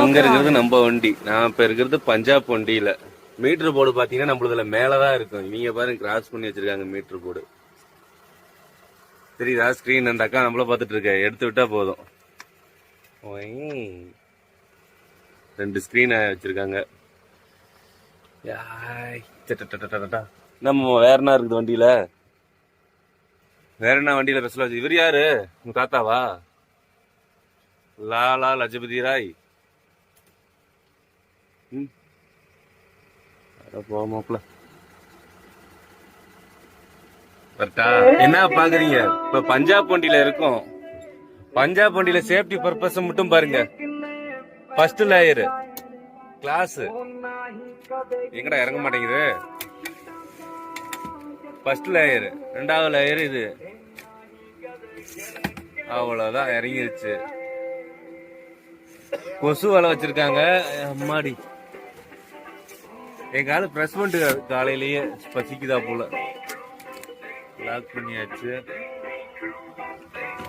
அங்க இருக்கிறது நம்ம வண்டி, நான் இப்ப இருக்கிறது பஞ்சாப் வண்டியில. மீட்டர் போர்டு பாத்தீங்கன்னா நம்மளதுல மேலதான் இருக்கும். நீங்க பாருங்க, கிராஸ் பண்ணி வச்சிருக்காங்க மீட்டர் போர்டு. தெரியுதா ஸ்கிரீன்? அந்த அக்கா நம்மள பாத்துட்டு இருக்க, எடுத்து விட்டா போதும். ரெண்டு ஸ்கிரீன் வச்சிருக்காங்க. நம்ம வேற என்ன இருக்குது வண்டியில? வேற என்ன வண்டியில பெசல வச்சு? இவர் யாரு? உங்க தாத்தாவா? லாலா லஜபதி ராய். போமாப்ல கரெக்டா? என்ன பாக்குறீங்க? இப்ப பஞ்சாப் வண்டியில இருக்கும். பஞ்சாப் வண்டியில சேஃப்டி பர்பஸ் மட்டும் பாருங்க. ஃபர்ஸ்ட் லேயர் கிளாஸ் எங்கடா இறங்க மாட்டேங்குது. ஃபர்ஸ்ட் லேயர், ரெண்டாவது லேயர் இது. அவ்வளவுதான், இறங்கிருச்சு. கொசு வலை வச்சிருக்காங்க. அம்மாடி, எங்க ஆளு பிரஸ் பண்ணிட்டு காலையிலேயே பசிக்குதா போல. லாக் பண்ணியாச்சு.